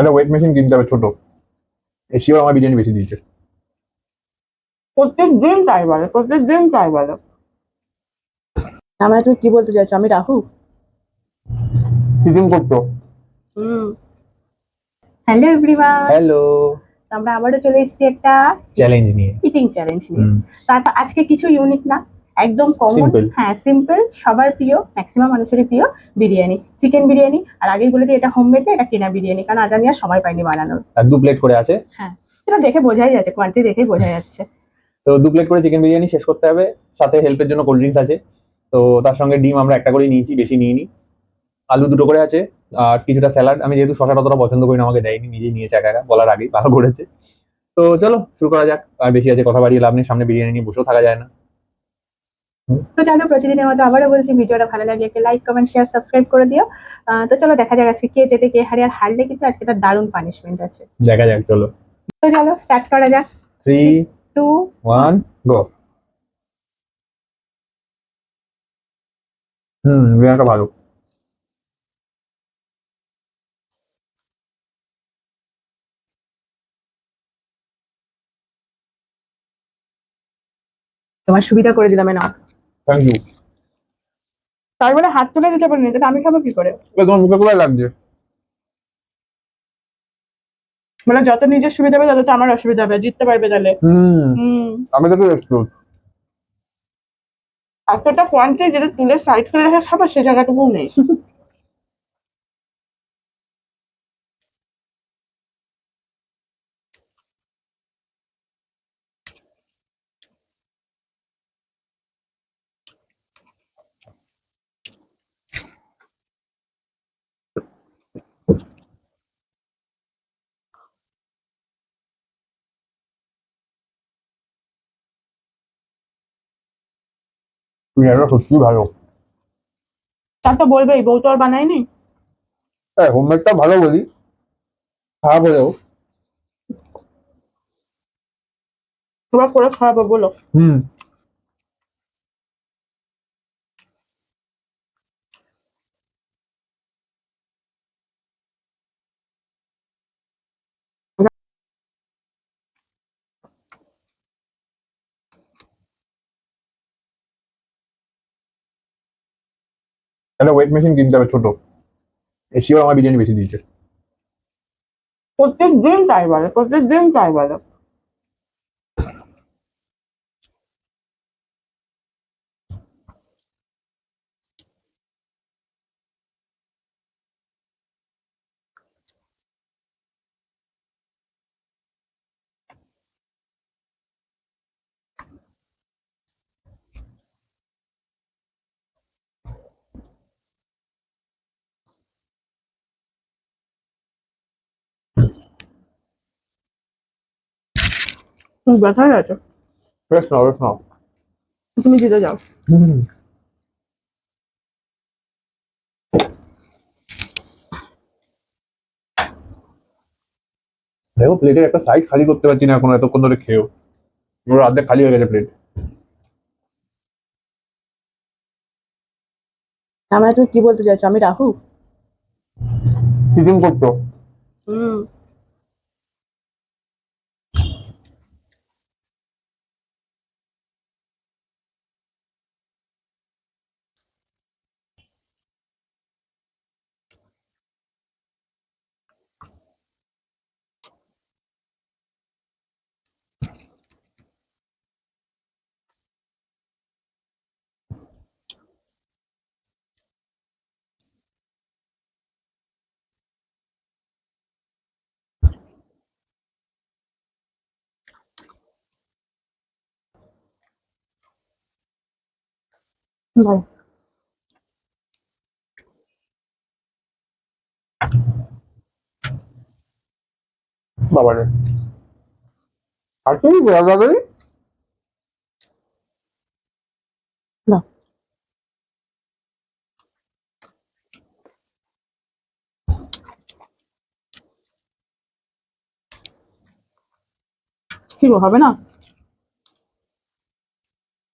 একটা weight machine কিনতে হবে ছোট। এসিও আমার বিরিয়ানি বেশি দিয়েছে। প্রত্যেক দিন তাই বলে, প্রত্যেক দিন তাই বলে। আমরা তুমি কি বলতে চাইছো, আমি রাহু? চিকেন করতো। Hello everyone, hello. আমরা আবারও চলে এসেছি একটা চ্যালেঞ্জ নিয়ে। ইটিং চ্যালেঞ্জ নিয়ে। তা আজকে কিছু ইউনিক না, একদম কমন। Simple. হ্যাঁ, সিম্পল, সবার প্রিয়, ম্যাক্সিমাম মানুষেরই প্রিয় বিরিয়ানি, চিকেন বিরিয়ানি। আর আগেই বলে দিই, এটা হোমমেড না, এটা কেনা বিরিয়ানি, কারণ আজ আমি আর সময় পাইনি বানানোর। আর 2 প্লেট করে আছে। হ্যাঁ, এটা দেখে বোঝাই যাচ্ছে, কোয়ান্টিটি দেখেই বোঝা যাচ্ছে। তো 2 প্লেট করে চিকেন বিরিয়ানি শেষ করতে হবে। সাথে হেল্পের জন্য কোল্ড ড্রিঙ্কস আছে। তো তার সঙ্গে ডিম আমরা একটা করেই নিয়েছি, বেশি নিইনি। আলু 2টো করে আছে। আর কিছুটা স্যালাড। আমি যেহেতু শশাটা অতটা পছন্দ করি না, আমাকে দেয়নি, নিজেই নিয়েছে একা একা, বলার আগেই ভালো করেছে। তো চলো শুরু করা যাক। আর বেশি আছে কথা বাড়িয়ে লাভ নেই, সামনে বিরিয়ানি নিয়ে বসেও থাকা যায় না। তো চলো, প্রতিদিনের মতো আবারও বলছি, ভিডিওটা ভালো লাগলে একটা লাইক, কমেন্ট, শেয়ার, সাবস্ক্রাইব করে দিও। তো চলো দেখা যাক আজকে কে জেতে কে হারে। আর হারলে কিন্তু আজকে একটা দারুণ পানিশমেন্ট আছে। দেখা যাক, চলো। তো চলো স্টার্ট করা যাক। 3, 2, 1, গো। বিরিয়ানিটা ভালো। তোমার সুবিধা করে দিলাম না। Thank you. তারপরে হাত তুলে দিতে পারিনি, তাহলে আমি খাবো কি করে? তোমার মুখে কোথায় লাগছে? মানে যত নিজের সুবিধা হবে, তত তো আমার অসুবিধা হবে, জিততে পারবে তাহলে। আমি তো এক্সকিউজ। এতটা কোয়ান্টিটি যেটা তুলে সাইড করে রেখে খাবো, সে জায়গাটুকু নেই। বিরিয়ানিটা সত্যি ভালো। তা তো বলবেই, বউ তো আর বানায়নি। হ্যাঁ, হোমমেডটা ভালো বলি, খারাপ হলেও। তোমার করে খাওয়াবো বলো। হুম একটা ওয়েট মেশিন কিনতে হবে ছোট। এসিও আমার বিরিয়ানি বেশি দিয়েছে। প্রত্যেক দিন তাই বলে, প্রত্যেক দিন তাই বলে। তুমি ব্যথা হয়ে গেছো, বেশ নাও, বেশ নাও। তুমি জিতে যাও। হুম দেখো, প্লেটের একটা সাইড খালি করতে পারছি না এখন, এতক্ষণ ধরে খেয়েও। ওর অর্ধেক খালি হয়ে গেছে প্লেট। আমরা তুমি কি বলতে চাইছো, আমি রাহু? চিকেন করতো। হুম ভালো। বাবারে, আর তুমি দাদা? না, কি গো, হবে না?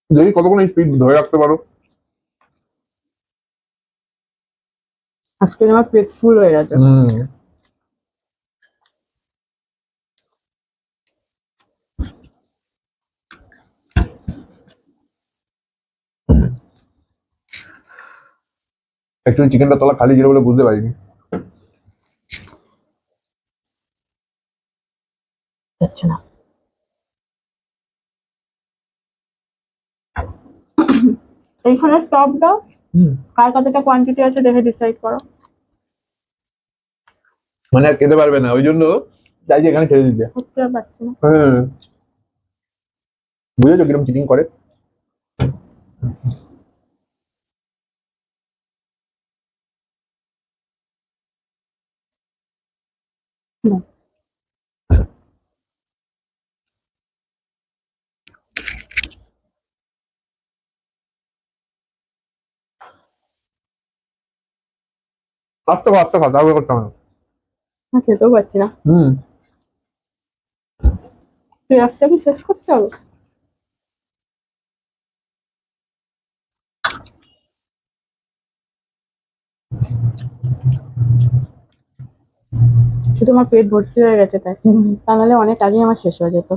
যদি কতক্ষণ এই স্পিড ধরে রাখতে পারো। আজকে আমার পেট ফুল হয়ে গেছে। অ্যাকচুয়ালি চিকেনটা তলা খালি ছিল বলে বুঝতে পারিনি। যাচ্ছে না। এইখানে স্টপ দাও, কার কতটা কোয়ান্টিটি আছে দেখে ডিসাইড করো। মানে আর খেতে পারবে না, ওই জন্য চাইছি এখানে ছেড়ে দিতে। বুঝতে পারছি না। হ্যাঁ, বুঝেছো কিরকম চিটিং করে? না। আস্তে আস্তে খাও, তারপরে করতে হবে না। আমি খেতেও পারছি না। পেঁয়াজটা কি শেষ করতে হবে? শুধু আমার পেট ভর্তি হয়ে গেছে তাই, তা নাহলে অনেক আগেই আমার শেষ হয়ে যেত।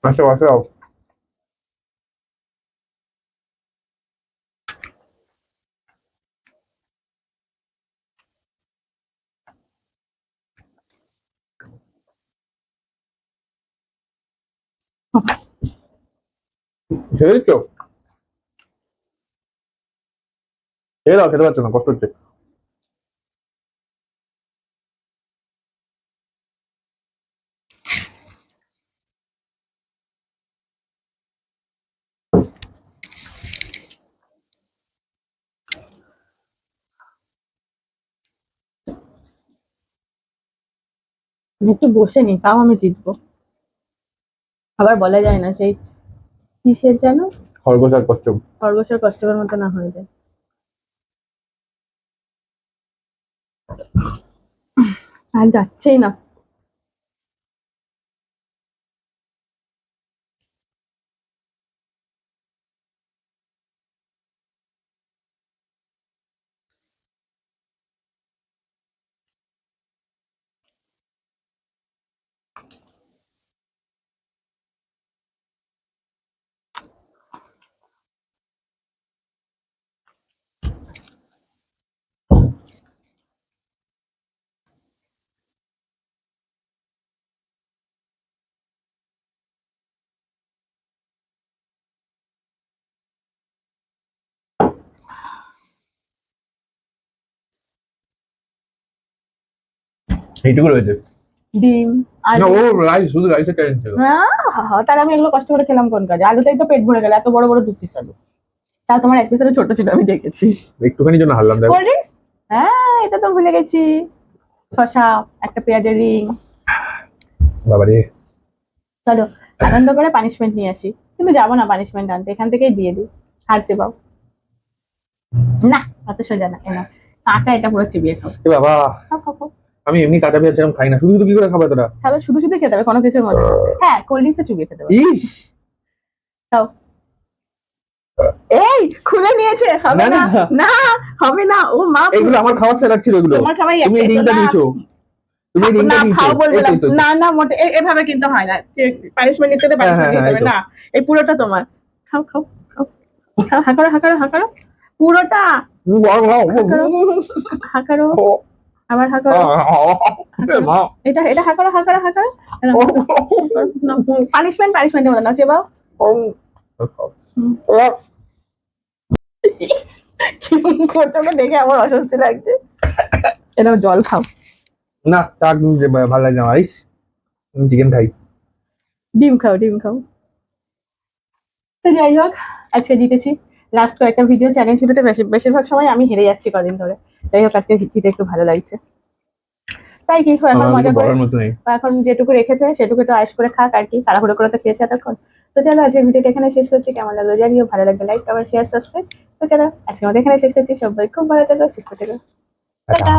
আস্তে আস্তে খাও। ছেড়ে দিচ্ছ? ছেড়ে দাও, খেতে পারছো না, কষ্ট হচ্ছে। আমি একটু বসে নি, তাও আমি জিতবো। আবার বলা যায় না সেই কিসের যেন খরগোশ আর কচ্ছপ। খরগোশের কচ্ছপের মতো না হয়ে যায়। আর যাচ্ছেই না। এইটুকু রয়েছে। ডিম না, আলু। ও রাইস, শুধু রাইসের চ্যালেঞ্জ ছিল। তাহলে আমি এগুলো কষ্ট করে খেলাম কোন কাজে? আলুতেই তো পেট ভরে গেল, এত বড় বড় 2 পিস আলু। তাও তোমার 1 পিস আলু ছোট ছিল, আমি দেখেছি। একটুখানির জন্য হারলাম, দেখো। কোল্ড ড্রিঙ্কস, হ্যাঁ এটা তো ভুলে গেছি। শসা, একটা পেঁয়াজের রিং। বাবারে। চলো আনন্দ করে পানিশমেন্ট নিয়ে আসি, কিন্তু যাবো না পানিশমেন্ট আনতে, এখান থেকেই দিয়ে দিই। হারতে পাও না, অত সোজা না। এনা কাঁচা এটা পুরো চিবিয়ে খাও। এ বাবা, খাও খাও খাও। আমি এমনি কাঁচা পেঁয়াজ সেরকম খাই না, শুধু শুধু কি করে খাবে তোরা? তাহলে শুধু শুধু খেতে হবে কোনো কিছুর মধ্যে? হ্যাঁ, কোল্ড ড্রিঙ্কসে চুবিয়ে খেতে হবে। ইস, খাও। এই খুলে নিয়েছে, হবে না, না। না। না হবে না, ও মা। এগুলো আমার খাওয়ার স্যালাড ছিল এগুলো। তোমার খাবারই তুমি এই একটা, রিংটা না। দিয়েছো, তুমি এই রিংটা না দিয়েছো। খাও বলবে এই না। তো, এই তো। না না, মোটে এভাবে কিন্তু হয় না। পানিশমেন্ট নিতে হলে হ্যাঁ, পানিশমেন্ট হ্যাঁ, দিতে হবে এই তো। না। এই পুরোটা তোমার। খাও খাও খাও খাও, হাঁকারো হাঁকারো হাঁকারো পুরোটা। হাঁকারো হাঁকারো, আবার হাঁকারো। মা। এটা এটা হাঁকারো হাঁকারো হাঁকারো। পানিশমেন্ট পানিশমেন্টের মতো নাও, চেবাও। কেমন করছো না দেখে আমার অস্বস্তি লাগছে। এরকম জল খাও। না, চাক ভালো লাগে না রাইস, চিকেন খাই। ডিম খাও ডিম খাও। তো যাই হোক, আজকে জিতেছি। লাস্ট কয়েকটা ভিডিও চ্যালেঞ্জ ভিডিওতে বেশিরভাগ সময় আমি হেরে যাচ্ছি কদিন ধরে। যাই হোক, আজকে জিতে একটু ভালো লাগছে। তাই কি এখন আমার মজা কিছু করে, বলার মতো নেই। এখন যেটুকু রেখেছে সেটুকু তো আয়েশ করে খাক আর কি, তাড়াহুড়ো করে তো খেয়েছে এতক্ষণ। তো চলো আজকের ভিডিওটা এখানে শেষ করছি, কেমন লাগলো জানিও, ভালো লাগবে লাইক কমেন্ট শেয়ার সাবস্ক্রাইব। তো চলো আজকে আমাদের এখানে শেষ করছি, সবাই খুব ভালো থেকো, সুস্থ থেকো, টাটা। টাটা।